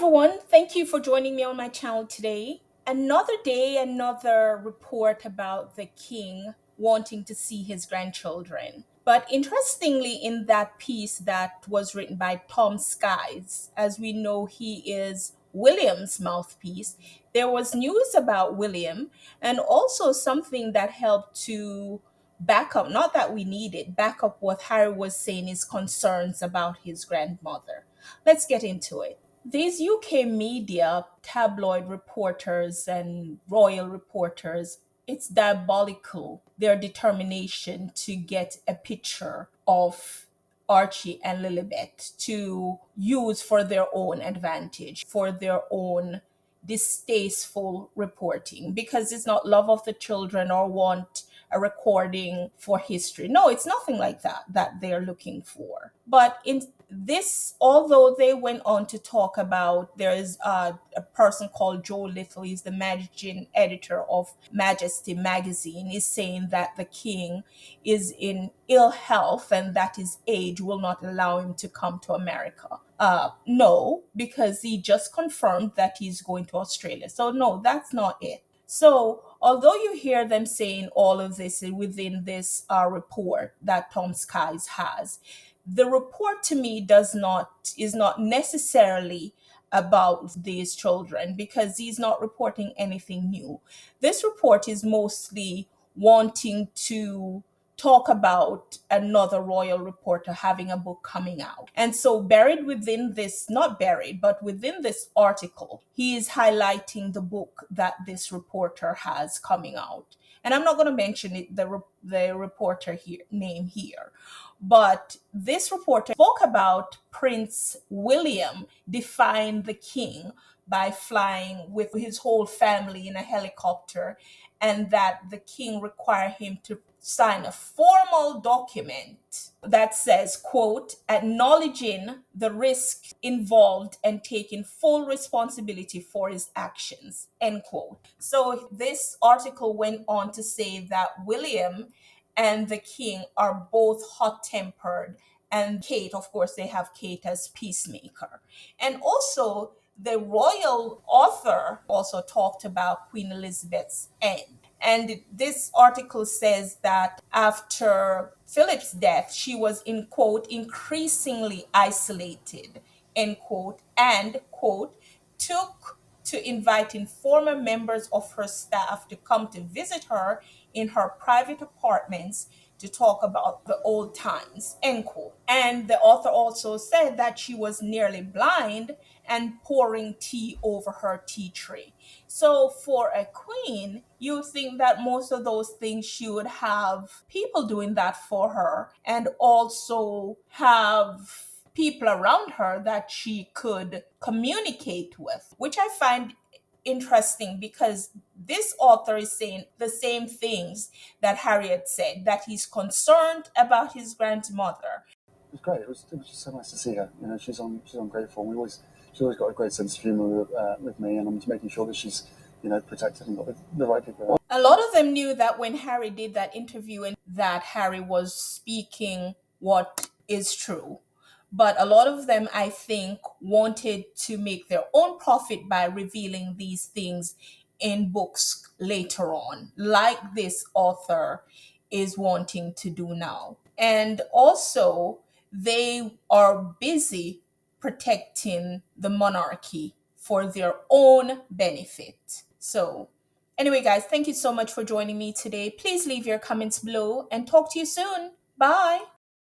everyone. Thank you for joining me on my channel today. Another day, another report about the king wanting to see his grandchildren. But interestingly, in that piece that was written by Tom Skies, as we know, he is William's mouthpiece, there was news about William and also something that helped to back up, not that we need it, back up what Harry was saying, his concerns about his grandmother. Let's get into it. These UK media, tabloid reporters and royal reporters, it's diabolical, their determination to get a picture of Archie and Lilibet to use for their own advantage, for their own distasteful reporting, because it's not love of the children or want a recording for history. No, it's nothing like that they're looking for. But in this, although they went on to talk about, there is a person called Joe Little, he's the managing editor of Majesty magazine, is saying that the king is in ill health and that his age will not allow him to come to America. No, because he just confirmed that he's going to Australia. So no, that's not it. So, although you hear them saying all of this within this report that Tom Skies has, the report to me is not necessarily about these children because he's not reporting anything new. This report is mostly wanting to talk about another royal reporter having a book coming out. And so buried within this, not buried, but within this article, he is highlighting the book that this reporter has coming out. And I'm not going to mention it, the reporter here name here. But this reporter spoke about Prince William defying the king by flying with his whole family in a helicopter, and that the king required him to sign a formal document that says, quote, acknowledging the risk involved and taking full responsibility for his actions, end quote. So this article went on to say that William and the king are both hot-tempered, and Kate, of course, they have Kate as peacemaker. And also the royal author also talked about Queen Elizabeth's end. And this article says that after Philip's death, she was, in quote, increasingly isolated, end quote, and, quote, took to inviting former members of her staff to come to visit her in her private apartments to talk about the old times, end quote. And the author also said that she was nearly blind and pouring tea over her tea tray. So for a queen, you think that most of those things she would have people doing that for her and also have people around her that she could communicate with, which I find interesting because this author is saying the same things that Harriet said, that he's concerned about his grandmother. It was great. It was just so nice to see her. You know, she's on great form. She's always got a great sense of humour with me, and I'm just making sure that she's protected and got the right people around. A lot of them knew that when Harry did that interview and that Harry was speaking what is true. But a lot of them, I think, wanted to make their own profit by revealing these things in books later on, like this author is wanting to do now. And also, they are busy protecting the monarchy for their own benefit. So, anyway, guys, thank you so much for joining me today. Please leave your comments below and talk to you soon. Bye.